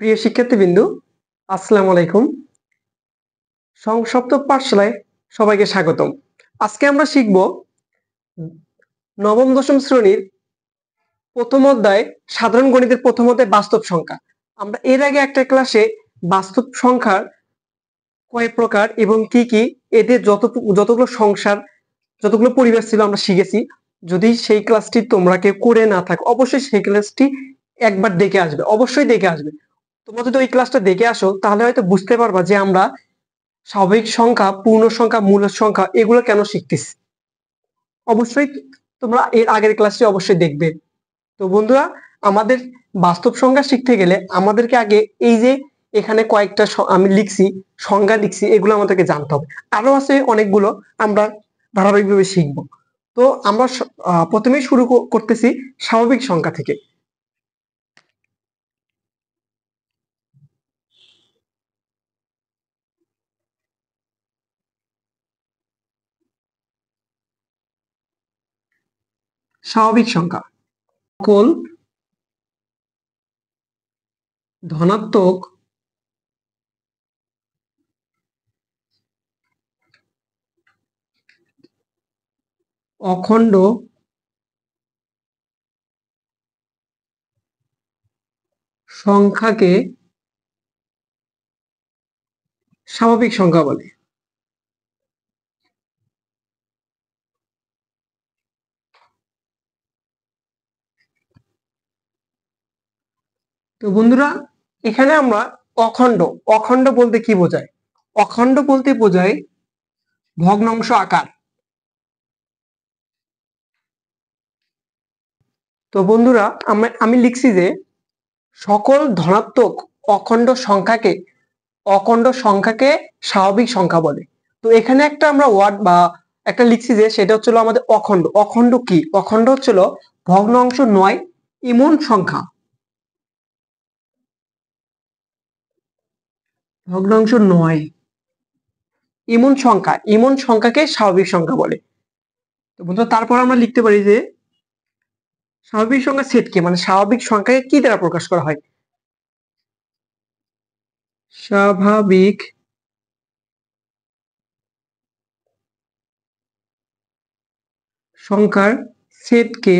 প্রিয় শিক্ষার্থীবৃন্দ, আসসালামু আলাইকুম। সপ্তম পাঠশালায় সবাইকে স্বাগতম। আজকে আমরা শিখব নবম দশম শ্রেণীর প্রথম অধ্যায় সাধারণ গণিতের প্রথম অধ্যায় বাস্তব সংখ্যা। আমরা এর আগে একটা ক্লাসে বাস্তব সংখ্যার কয় প্রকার এবং কি কি এদের যতগুলো সংসার যতগুলো পরিবেশ ছিল আমরা শিখেছি। যদি সেই ক্লাসটি তোমরা কেউ করে না থাকো অবশ্যই সেই ক্লাসটি একবার দেখে আসবে, অবশ্যই দেখে আসবে। তোমরা যদি ওই ক্লাসটা দেখে আসো তাহলে হয়তো বুঝতে পারবা যে আমরা স্বাভাবিক সংখ্যা, পূর্ণ সংখ্যা, মূল সংখ্যা এগুলো কেন শিখতেছি। অবশ্যই তোমরা এর আগের ক্লাসটি অবশ্যই দেখবে। তো বন্ধুরা, আমাদের বাস্তব সংখ্যা শিখতে গেলে আমাদেরকে আগে এই যে এখানে কয়েকটা আমি লিখছি, সংজ্ঞা লিখছি, এগুলো আমাদেরকে জানতে হবে। আরো আছে অনেকগুলো, আমরা ধারাবাহিকভাবে শিখবো। তো আমরা প্রথমেই শুরু করতেছি স্বাভাবিক সংখ্যা থেকে। স্বাভাবিক সংখ্যা সকল ধনাত্মক অখণ্ড সংখ্যাকে স্বাভাবিক সংখ্যা বলে। তো বন্ধুরা, এখানে আমরা অখণ্ড, অখণ্ড বলতে কি বোঝায়? অখণ্ড বলতে বোঝায় ভগ্নাংশ আকার। তো বন্ধুরা, আমি লিখছি যে সকল ধনাত্মক অখণ্ড সংখ্যাকে স্বাভাবিক সংখ্যা বলে। তো এখানে একটা আমরা ওয়ার্ড বা একটা লিখছি যে সেটা হচ্ছিল আমাদের অখণ্ড। অখণ্ড কি? অখণ্ড হচ্ছিল ভগ্নাংশ নয় এমন সংখ্যা, ভগ্নাংশ নয় এমন সংখ্যাকে স্বাভাবিক সংখ্যা বলে। তো বন্ধুরা, তারপর আমরা লিখতে পারি যে স্বাভাবিক সংখ্যা সেটকে, মানে স্বাভাবিক সংখ্যাকে কি দ্বারা প্রকাশ করা হয়? স্বাভাবিক সংখ্যার সেটকে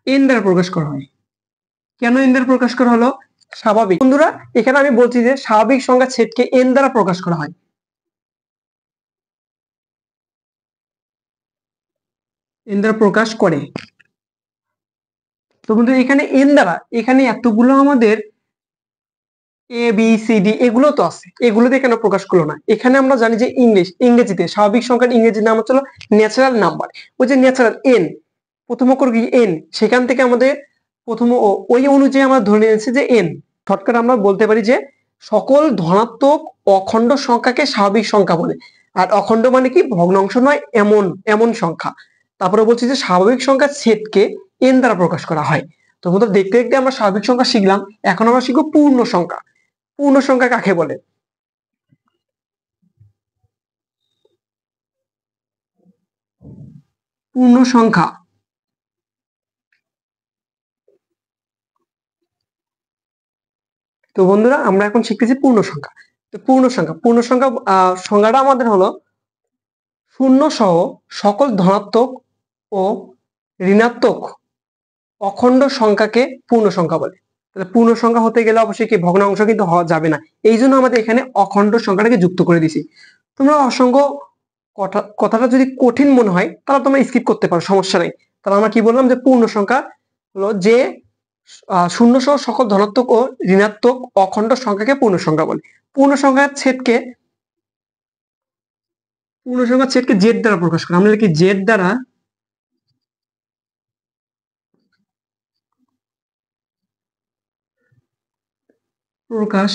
এন দ্বারা প্রকাশ করা হয়। কেন এন দ্বারা প্রকাশ করা হলো? স্বাভাবিক। বন্ধুরা, এখানে আমি বলছি যে স্বাভাবিক সংখ্যার সেটকে এন দ্বারা প্রকাশ করা হয়। এন দ্বারা প্রকাশ করে। তো বন্ধু, এখানে এন দ্বারা, এখানে এতগুলো আমাদের এ বি সি ডি এগুলো তো আছে, এগুলোতে কেন প্রকাশ করলো না? এখানে আমরা জানি যে ইংরেজিতে স্বাভাবিক সংখ্যার ইংরেজি নাম হচ্ছে ন্যাচারাল নাম্বার। ওই যে ন্যাচারাল এন, প্রথম অক্ষর কি এন, সেখান থেকে আমাদের প্রথম ওই অনুযায়ী আমরা ধরে নিয়েছি যে এন। শর্টকাট আমরা বলতে পারি যে সকল ধনাত্মক অখণ্ড সংখ্যাকে স্বাভাবিক সংখ্যা বলে। আর অখণ্ড মানে কি? ভগ্নাংশ নয় এমন এমন সংখ্যা। তারপরে বলছি যে স্বাভাবিক সংখ্যার সেটকে এন দ্বারা প্রকাশ করা হয়। তো বন্ধুরা, দেখতে দেখতে আমরা স্বাভাবিক সংখ্যা শিখলাম, এখন আমরা শিখবো পূর্ণ সংখ্যা। পূর্ণ সংখ্যা কাকে বলে? পূর্ণ সংখ্যা তো বন্ধুরা, আমরা এখন শিখতেছি পূর্ণ সংখ্যা। তো পূর্ণ সংখ্যা সংজ্ঞাটা আমাদের হলো শূন্য সহ সকল ধনাত্মক ও ঋণাত্মক অখণ্ড সংখ্যাকে পূর্ণ সংখ্যা বলে। তাহলে পূর্ণ সংখ্যা হতে গেলে অবশ্যই কি ভগ্নাংশ কিন্তু হওয়া যাবে না, এই জন্য আমাদের এখানে অখণ্ড সংখ্যাটাকে যুক্ত করে দিছি। তোমরা অসংখ্য কথাটা যদি কঠিন মনে হয় তাহলে তোমরা স্কিপ করতে পারো, সমস্যা নেই। তাহলে আমরা কি বললাম যে পূর্ণ সংখ্যা হলো যে শূন্য সহ সকল ধনাত্মক ও ঋণাত্মক অখণ্ড সংখ্যাকে পূর্ণ সংখ্যা বলে। পূর্ণ সংখ্যার ছেদকে জেড দ্বারা প্রকাশ করে। আমরা কি জেড দ্বারা প্রকাশ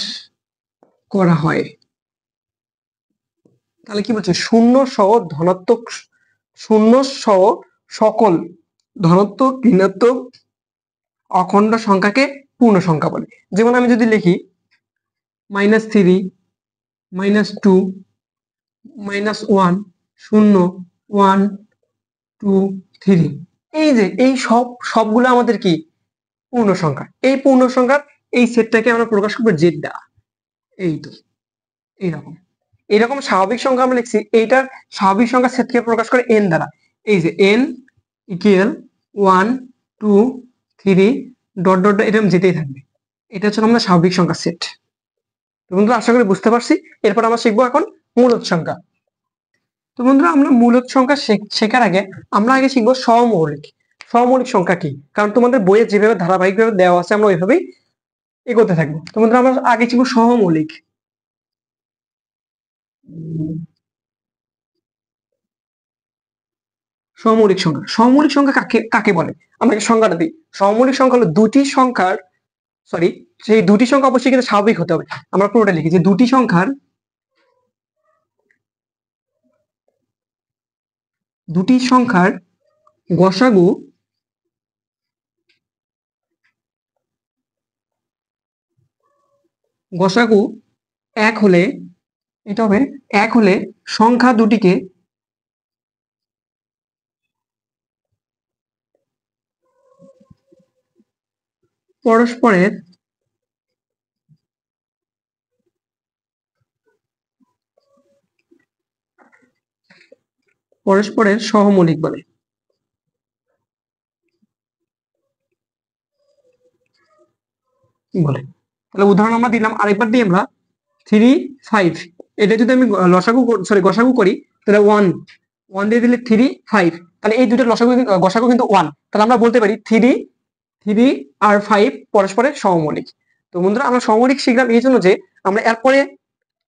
করা হয়। তাহলে কি বলছে? শূন্য সহ সকল ধনাত্মক ঋণাত্মক অখণ্ড সংখ্যাকে পূর্ণ সংখ্যা বলে। যেমন আমি যদি লিখি -3, -2, -1, 0, 1, 2, 3, এই যে এই সবগুলো আমাদের কি পূর্ণ সংখ্যা। এই পূর্ণ সংখ্যার এই সেটটাকে আমরা প্রকাশ করবো জেড দ্বারা। এই তো এইরকম এরকম স্বাভাবিক সংখ্যা আমরা লিখছি, এইটার স্বাভাবিক সংখ্যা সেটকে প্রকাশ করে এন দ্বারা। এই যে এন ইকুয়াল 1 2 3 ডট ডট এরকম যেতেই থাকবে। এটা হচ্ছে আমাদের স্বাভাবিক সংখ্যা সেট। তো বন্ধুরা আশা করি বুঝতে পারছি। এরপর আমরা শিখবো এখন মূলদ সংখ্যা। তো বন্ধুরা আমরা মূলদ সংখ্যা শেখার আগে আমরা আগে শিখবো সহমৌলিক। সহমৌলিক সংখ্যা কি, কারণ তোমাদের বইয়ে যেভাবে ধারাবাহিকভাবে দেওয়া আছে আমরা ওইভাবেই এগোতে থাকবো। তো বন্ধুরা আমরা আগে শিখবো সহমৌলিক। সমমৌলিক সংখ্যা। সমমৌলিক সংখ্যা কাকে কাকে বলে আমরা সংজ্ঞাটা দিই। সমমৌলিক সংখ্যা হলো দুটি সংখ্যার, সরি, সেই দুটি সংখ্যা অবশ্যই কিন্তু স্বাভাবিক হতে হবে। আমরা পুরোটা লিখি যে দুটি সংখ্যার গসাগু গসাগু এক হলে, এটা হবে এক হলে সংখ্যা দুটিকে পরস্পরের পরস্পরের সহমৌলিক বলে। বলে তাহলে উদাহরণ আমরা দিলাম, আরেকবার দিই আমরা 3 5। এটা যদি আমি লসাগু সরি গসাগু করি তাহলে 1 1 দিয়ে দিলে 3 5, তাহলে এই দুটো লসাগু গসাগু কিন্তু 1। তাহলে আমরা বলতে পারি 3 3 আর 5 পরস্পরের সমমৌলিক। তো বন্ধুরা আমরা সমমৌলিক শিখলাম এই জন্য যে আমরা এরপরে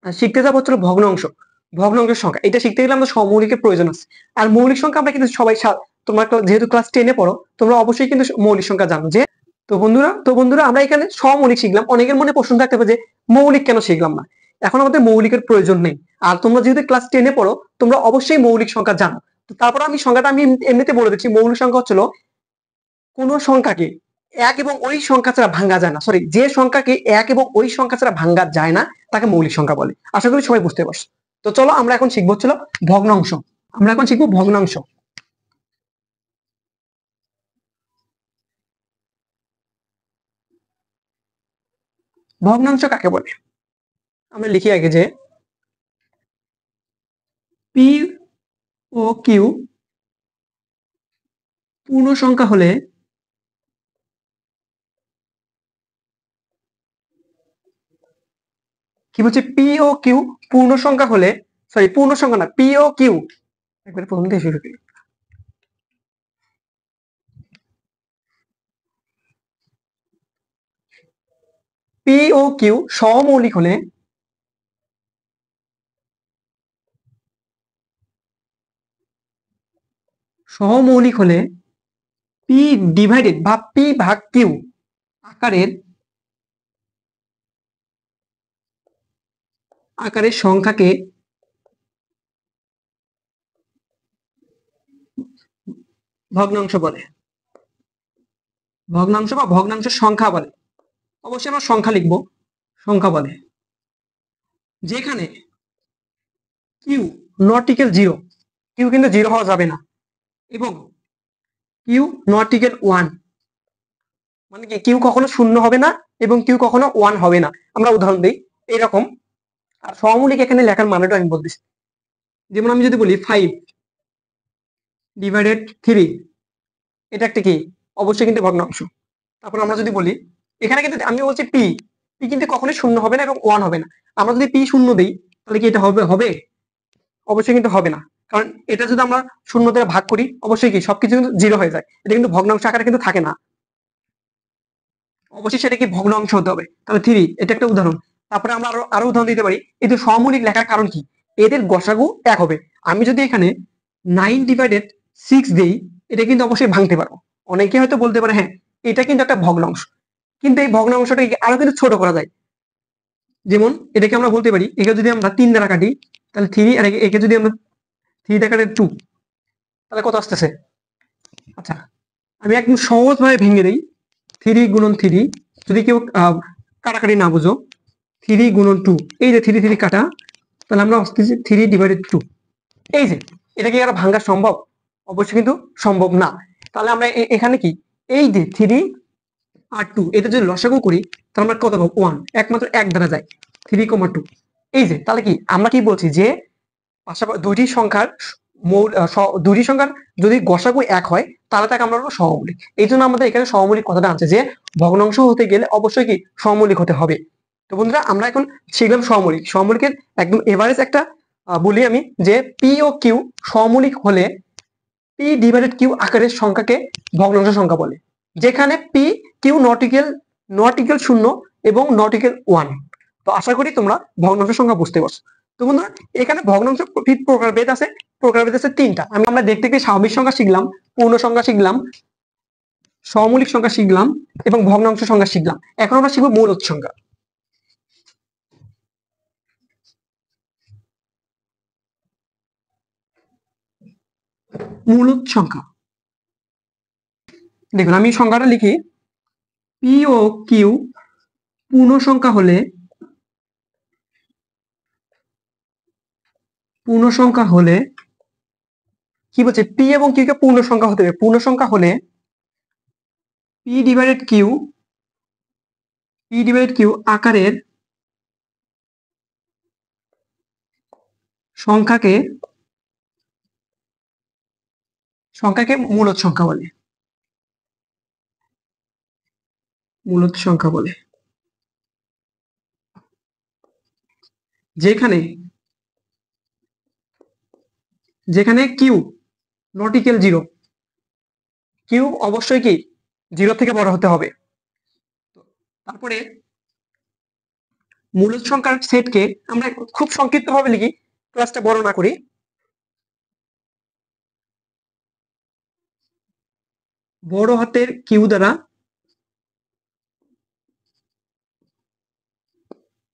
শিখতে যাবো হচ্ছে ভগ্নাংশ। ভগ্নাংশের সংখ্যা এটা শিখতে গেলে আমাদের সমমৌলিকের প্রয়োজন আছে। আর মৌলিক সংখ্যা আমরা কিন্তু সবাই তোমরা যেহেতু ক্লাস 10-এ পড়ো তোমরা অবশ্যই কিন্তু মৌলিক সংখ্যা জানো। যে তো বন্ধুরা আমরা এখানে সমমৌলিক শিখলাম। অনেকের মনে প্রশ্ন থাকতে পারে যে মৌলিক কেন শিখলাম না। এখন আমাদের মৌলিকের প্রয়োজন নেই। আর তোমরা যেহেতু ক্লাস 10-এ পড়ো তোমরা অবশ্যই মৌলিক সংখ্যা জানো। তো তারপর আমি সংখ্যাটা আমি এমনিতে বলে দিচ্ছি। মৌলিক সংখ্যা হচ্ছিল কোন সংখ্যাকে এক এবং ওই সংখ্যা ছাড়া ভাঙ্গা যায় না, সরি, যে সংখ্যাকে এক এবং ওই সংখ্যা ছাড়া ভাঙ্গা যায় না তাকে মৌলিক সংখ্যা বলে। আশা করি সবাই বুঝতে পারছো। তো চলো আমরা এখন শিখবো হচ্ছিল ভগ্নাংশ। আমরা এখন শিখবো ভগ্নাংশ। ভগ্নাংশ কাকে বলে আমরা লিখি আগে যে পি ও কিউ পূর্ণ সংখ্যা হলে কি বলছে, পি ও কিউ পূর্ণ সংখ্যা হলে, সরি পূর্ণ সংখ্যা না, পি ও কিউ, একবার প্রথম থেকে শুরু করি। পি ও কিউ সহমৌলিক হলে সহমৌলিক হলে পি ডিভাইডেড বা পি ভাগ কিউ আকারের সংখ্যাকে ভগ্নাংশ বলে। ভগ্নাংশ বা ভগ্নাংশ সংখ্যা বলে। অবশ্যই আমরা সংখ্যা লিখবো, সংখ্যা বলে। যেখানে কিউ নট ইকুয়াল 0, কিউ কিন্তু 0 হওয়া যাবে না, এবং কিউ নট ইকুয়াল 1, মানে কি কিউ কখনো 0 হবে না এবং কিউ কখনো 1 হবে না। আমরা উদাহরণ দিই এইরকম। আর সহমৌলিক এখানে লেখার মানেটা আমি বলতেছি। যেমন আমি যদি বলি 5 ডিভাইডেড 3, এটা একটা কি অবশ্যই কিন্তু ভগ্নাংশ। তারপর আমরা যদি বলি এখানে কিন্তু আমি বলছি পি, পি কিন্তু কখনোই 0 হবে না এবং 1 হবে না। আমরা যদি পি 0 দিই তাহলে কি এটা হবে হবে অবশ্যই কিন্তু হবে না, কারণ এটা যদি আমরা 0 দ্বারা ভাগ করি অবশ্যই কি সবকিছু কিন্তু 0 হয়ে যায়। এটা কিন্তু ভগ্নাংশ আকারে কিন্তু থাকে না, অবশ্যই সেটা কি ভগ্নাংশ হতে হবে। তাহলে 3 এটা একটা উদাহরণ। তারপরে আমরা আরো উদাহরণ দিতে পারি। এই যে সহমৌলিক লেখার কারণ কি, এদের গসাগু এক হবে। আমি যদি এখানে 9 ডিভাইডেড 6 দেই এটা কিন্তু অবশ্যই ভাঙতে পারবো। অনেকে হয়তো বলতে পারে হ্যাঁ এটা কিন্তু একটা ভগ্নাংশ, কিন্তু এই ভগ্নাংশটাকে আরো কিন্তু ছোট করা যায়। যেমন এটাকে আমরা বলতে পারি, একে যদি আমরা 3 দ্বারা কাটি তাহলে 3, আর একে যদি আমরা 3 দ্বারা কাটি 2, তাহলে কত আসতেছে। আচ্ছা আমি একদম সহজ ভাবে ভেঙে দিই। 3 গুণন 3, যদি কেউ কাটাকাটি না বুঝো, 3 গুণন 2, এই যে 3 3 কাটা, তাহলে আমরা আসতেছি 3 ডিভাইডেড 2। এই যে এটা কি আর ভাঙা সম্ভব? অবশ্যই কিন্তু সম্ভব না। তাহলে আমরা এখানে কি এই যে 3 আর 2, এটা যদি লসাগু করি তাহলে আমরা কত পাবো? 1, একমাত্র এক দ্বারা যায় 3,2। এই যে তাহলে কি আমরা কি বলছি যে পাশাপাশি দুইটি সংখ্যার যদি গসাগু এক হয় তাহলে তাকে আমরা বলবো সহমৌলিক। এই জন্য আমাদের এখানে সহমৌলিক কথাটা আছে যে ভগ্নাংশ হতে গেলে অবশ্যই কি সহমৌলিক হতে হবে। তো বন্ধুরা আমরা এখন শিখলাম সহমৌলিক। সহমৌলিকের একদম এভারেজ একটা বলি আমি যে পি ও কিউ সহমৌলিক হলে পি ডিভাইডেড কিউ আকারের সংখ্যাকে ভগ্নাংশ সংখ্যা বলে, যেখানে পি কিউ নট ইকুয়াল 0 এবং নট ইকুয়াল 1। তো আশা করি তোমরা ভগ্নাংশ সংখ্যা বুঝতে পারছো। তো বন্ধুরা এখানে ভগ্নাংশ প্রকারভেদ আছে, প্রকারভেদ আছে 3টা। আমরা দেখতে দেখতে স্বাভাবিক সংখ্যা শিখলাম, পূর্ণ সংখ্যা শিখলাম, সহমৌলিক সংখ্যা শিখলাম এবং ভগ্নাংশ সংখ্যা শিখলাম। এখন আমরা শিখবো মূলদ সংখ্যা। মূলদ সংখ্যা দেখুন আমি সংখ্যাটা লিখি, পি ও কিউ পূর্ণ সংখ্যা হলে কি বলছে, পি এবং কিউ কে পূর্ণ সংখ্যা হতে হবে। পূর্ণ সংখ্যা হলে পি ডিভাইডেড কিউ আকারের সংখ্যাকে মূলদ সংখ্যা বলে। মূলদ সংখ্যা বলে যেখানে কিউ নট ইকুয়াল 0, কিউ অবশ্যই কি 0 থেকে বড় হতে হবে। তারপরে মূলদ সংখ্যার সেটকে আমরা খুব সংক্ষিপ্ত ভাবে লিখি, ক্লাসটা বড় না করি। বড় হাতের কিউ দ্বারা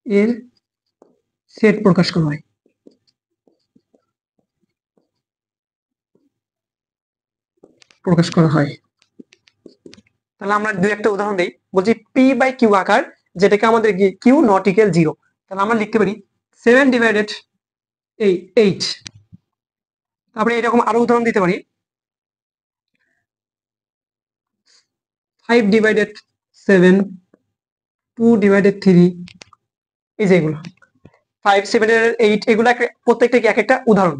এর সেট প্রকাশ করা হয়। তাহলে আমরা দুই একটা উদাহরণ দিই। বলছি পি বাই কিউ আকার, যেটাকে আমাদের কিউ নট ইকুয়াল 0, তাহলে আমরা লিখতে পারি 7 ডিভাইডেড 8। তারপরে এরকম আরো উদাহরণ দিতে পারি 5 ডিভাইডেড 7, 2 ডিভাইডেড 3। এই যে এগুলো 5, 7, 8 এগুলো প্রত্যেকটা কি এক একটা উদাহরণ।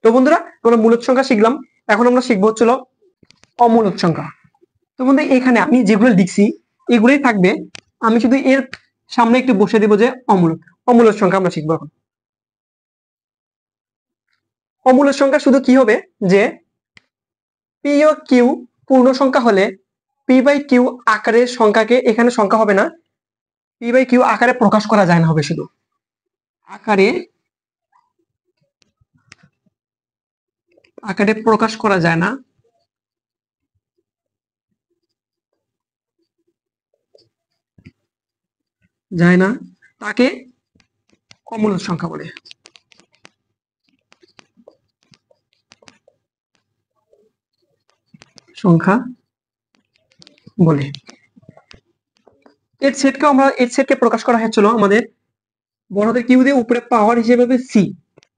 তো বন্ধুরা আমরা মূলদ সংখ্যা শিখলাম, এখন আমরা শিখবো হচ্ছিল অমূলদ সংখ্যা। তো বন্ধু এখানে আমি যেগুলো লিখছি এগুলোই থাকবে, আমি শুধু এর সামনে একটু বসে দিব যে অমূলদ সংখ্যা আমরা শিখবো এখন। অমূলদ সংখ্যা শুধু কি হবে যে পি ও কিউ পূর্ণ সংখ্যা হলে পি বাই কিউ আকারের সংখ্যাকে, এখানে সংখ্যা হবে না, পি বাই কিউ আকারে প্রকাশ করা যায় না, হবে শুধু আকারে প্রকাশ করা যায় না, তাকে অমূলদ সংখ্যা বলে। এর সেটকে প্রকাশ করা হয়েছিল আমাদের বড় হাতের কিউ দিয়ে, উপরে পাওয়ার হিসেবে হবে সি।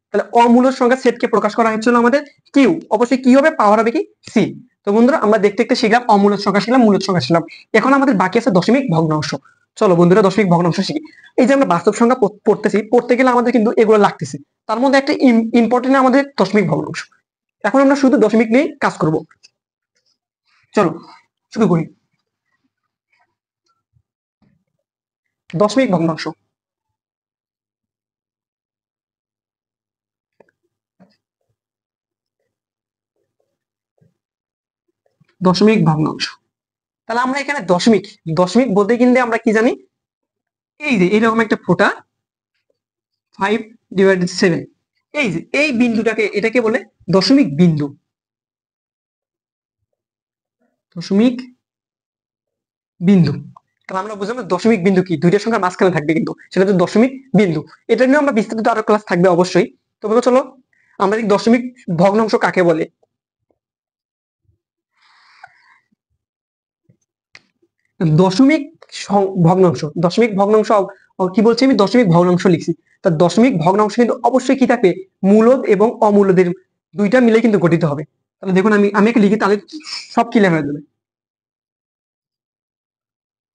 তাহলে অমূলদ সংখ্যা সেটকে প্রকাশ করা হয়েছিল আমাদের কিউ, অবশ্যই কি হবে, পাওয়ার হবে কি সি। তো বন্ধুরা আমরা দেখতে দেখতে শিখলাম অমূলদ সংখ্যা শিখলাম, মূলদ সংখ্যা শিখলাম। এখন আমাদের বাকি আছে দশমিক ভগ্নাংশ। চলো বন্ধুরা দশমিক ভগ্নাংশ শিখি। এই যে আমরা বাস্তব সংখ্যা পড়তে গেলে আমাদের কিন্তু এগুলো লাগতেছে, তার মধ্যে একটা ইম্পর্টেন্ট আমাদের দশমিক ভগ্নাংশ। এখন আমরা শুধু দশমিক নিয়ে কাজ করব। চলো শুরু করি। দশমিক ভগ্নাংশ, তাহলে আমরা এখানে দশমিক বলতে কিন্তু আমরা কি জানি, এই যে এইরকম একটা ফোঁটা 5 ডিভাইডেড 7, এই যে এই বিন্দুটাকে এটাকে বলে দশমিক বিন্দু। তাহলে আমরা বুঝলাম দশমিক বিন্দু কি, দুইটা সংখ্যার মাঝখানে থাকবে কিন্তু সেটা হচ্ছে দশমিক বিন্দু। এটা নিয়ে আমরা বিস্তারিত আরো ক্লাস থাকবে অবশ্যই। তো চলো আমরা দশমিক ভগ্নাংশ কাকে বলে। দশমিক ভগ্নাংশ কি বলছি আমি, দশমিক ভগ্নাংশ লিখছি। তা দশমিক ভগ্নাংশ কিন্তু অবশ্যই কি থাকবে, মূলদ এবং অমূলদের দুইটা মিলে কিন্তু গঠিত হবে। তাহলে দেখুন আমি একে লিখি, তাহলে সব ক্লিয়ার হয়ে যাবে।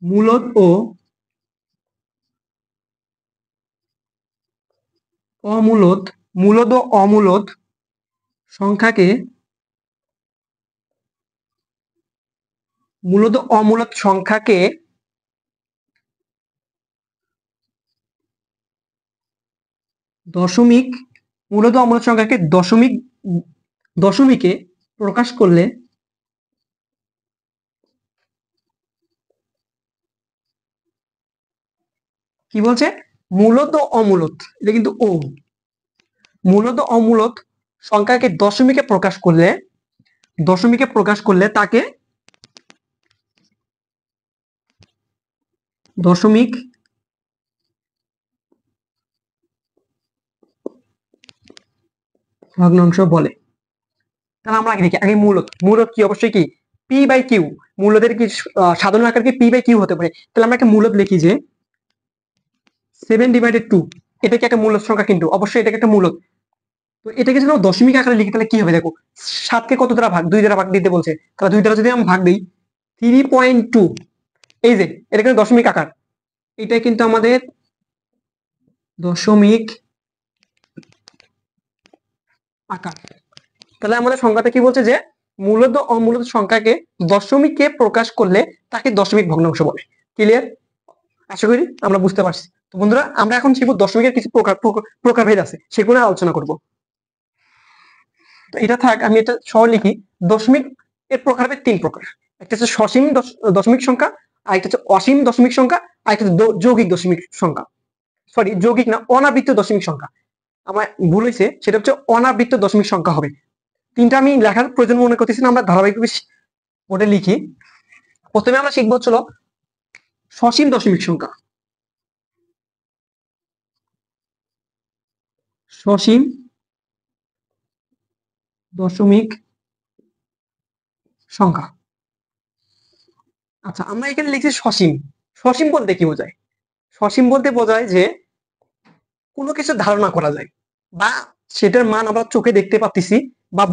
মূলদ ও অমূলদ মূলদ ও অমূলদ সংখ্যাকে মূলদ ও অমূলদ সংখ্যাকে দশমিক মূলদ ও অমূলদ সংখ্যাকে দশমিকে প্রকাশ করলে কি বলছে? মূলদ ও অমূলদ, এটা কিন্তু ও মূলদ ও অমূলদ সংখ্যাকে দশমিকে প্রকাশ করলে তাকে দশমিক ভগ্নাংশ বলে। তাহলে আমরা আগে দেখি, আগে মূলদ কি? অবশ্যই কি পি বাই কিউ। মূলদের কি সাধারণ আকার কি পি বাই কিউ হতে পারে? তাহলে আমরা একটা মূলদ লিখি যে 7/2, এটা কি একটা মূলদ সংখ্যা? কিন্তু অবশ্যই এটাকে একটা মূলদ। তো এটাকে যদি আমরা দশমিক আকারে লিখি তাহলে কি হবে? দেখো, 7কে কত দ্বারা ভাগ? 2 দ্বারা ভাগ দিতে বলছে। তাহলে 2 দ্বারা যদি আমরা ভাগ দিই 3.2, এই যে এটা কিন্তু দশমিক আকার, এটা কিন্তু আমাদের দশমিক আকার। তাহলে আমাদের সংখ্যাটা কি বলছে? যে মূলদ ও অমূলদ সংখ্যাকে দশমিকে প্রকাশ করলে তাকে দশমিক ভগ্নাংশ বলে। ক্লিয়ার? আশা করি আমরা বুঝতে পারছি। তো বন্ধুরা, আমরা এখন শিখবো দশমিকের কিছু প্রকারভেদ আছে, সেগুলো আলোচনা করব। তো এটা থাক, আমি এটা সহ লিখি। দশমিক এর প্রকারভেদ 3 প্রকার। একটা হচ্ছে সসীম দশমিক সংখ্যা, আর একটা হচ্ছে অসীম দশমিক সংখ্যা, আর একটা হচ্ছে যৌগিক দশমিক সংখ্যা। সরি, যৌগিক না, অনাবৃত্ত দশমিক সংখ্যা। আমার ভুল হয়েছে, সেটা হচ্ছে অনাবৃত্ত দশমিক সংখ্যা হবে। তিনটা আমি লেখার প্রয়োজন মনে করতেছি না, আমরা ধারাবাহিকভাবে বোর্ডে লিখি। প্রথমে আমরা শিখবো হচ্ছিল সসীম দশমিক সংখ্যা। সসীম দশমিক সংখ্যা। আচ্ছা, আমরা এখানে লিখছি সসীম। সসীম বলতে কি বোঝায়? সসীম বলতে বোঝায় যে কোনো কিছু ধারণা করা যায়, বা সেটার মান আমরা চোখে দেখতে পাচ্ছি, বা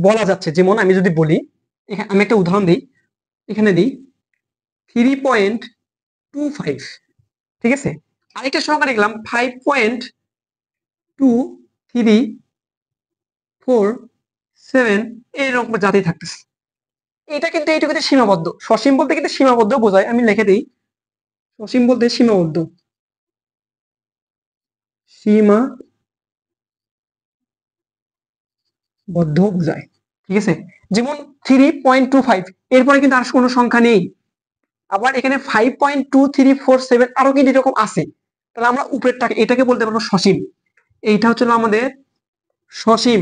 বলা যাচ্ছে। যেমন আমি যদি বলি, আমি একটা উদাহরণ দিই, এখানে দিই 3.25, ঠিক আছে। আরেকটা সংখ্যা লিখলাম 5.234.7, এইরকম জাতি থাকতেছে। এটা কিন্তু এইটুকুতে সীমাবদ্ধ। সসীম বলতে কিন্তু সীমাবদ্ধ বোঝায়। আমি লিখে দিই, সসীম বলতে সীমাবদ্ধ, বোঝায়, ঠিক আছে। যেমন 3.25, এরপরে কিন্তু আর কোনো সংখ্যা নেই। আবার এখানে 5.2347 আরো কিন্তু এরকম আছে। তাহলে আমরা উপরেরটাকে, এটাকে বলতে পারবো সসীম। এইটা হচ্ছে আমাদের সসীম।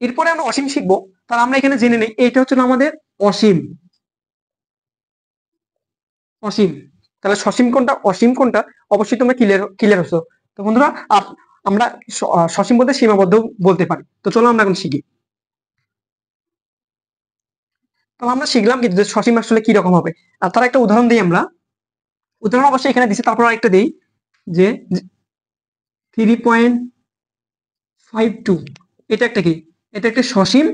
এরপরে আমরা অসীম শিখবো। তাহলে আমরা এখানে জেনে নেই, এইটা হচ্ছে আমাদের অসীম। অসীম। তাহলে সসীম কোনটা, অসীম কোনটা, অবশ্যই তোমরা ক্লিয়ার হচ্ছ। তো বন্ধুরা, আমরা সসীম বলতে সীমাবদ্ধ বলতে পারি। তো চলো আমরা এখন শিখি। তো আমরা শিখলাম কিন্তু যে সসীম আসলে কি রকম হবে। আর তার একটা উদাহরণ দিই আমরা। উদাহরণ অবশ্যই এখানে দিচ্ছি, তারপর আরেকটা দিই যে 3.52, এটা একটা কি? এটা একটা সসীম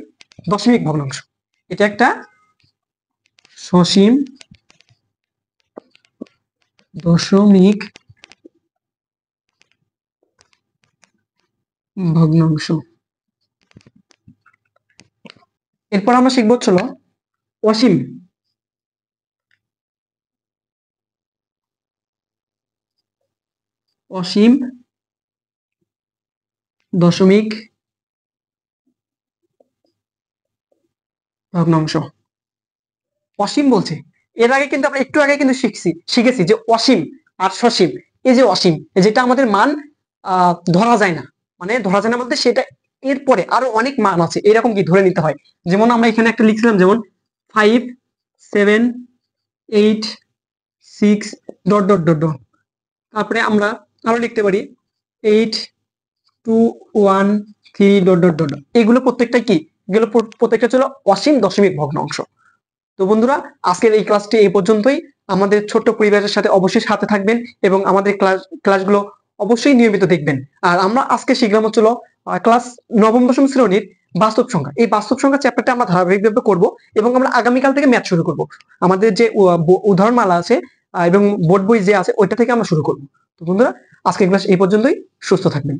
দশমিক ভগ্নাংশ। এটা একটা সসীম দশমিক ভগ্নাংশ। এরপর আমরা শিখবো হচ্ছিল অসীম। অসীম দশমিক ভগ্নাংশ। অসীম বলছে, এর আগে কিন্তু আমরা একটু আগে কিন্তু শিখেছি যে অসীম আর সসীম। এই যে অসীম, যেটা আমাদের মান ধরা যায় না, মানে ধরা যায় না বলতে সেটা এরপরে আরো অনেক মান আছে, এরকম কি ধরে নিতে হয়। যেমন আমরা এখানে একটা লিখছিলাম, যেমন 5, 7, 8, 6 ডট ডট ডট ডট। তারপরে আমরা আরো লিখতে পারি 8, 2, 1, 3 ডট ডট ডট। এগুলো প্রত্যেকটা কি? এগুলো প্রত্যেকটা ছিল অসীম দশমিক ভগ্নাংশ। তো বন্ধুরা, আজকের এই ক্লাসটি এই পর্যন্তই। আমাদের ছোট্ট পরিবারের সাথে অবশ্যই সাথে থাকবেন, এবং আমাদের ক্লাসগুলো অবশ্যই নিয়মিত দেখবেন। আর আমরা আজকে শিখলাম হচ্ছিল ক্লাস নবম দশম শ্রেণীর বাস্তব সংখ্যা, এই বাস্তব সংখ্যা চ্যাপ্টারটা আমরা ধারাবাহিকভাবে করব এবং আমরা আগামীকাল থেকে ম্যাথ শুরু করব। আমাদের যে উদাহরণমালা আছে এবং বোর্ড বই যে আছে ওইটা থেকে আমরা শুরু করব। তো বন্ধুরা, আজকের ক্লাস এই পর্যন্তই। সুস্থ থাকবেন।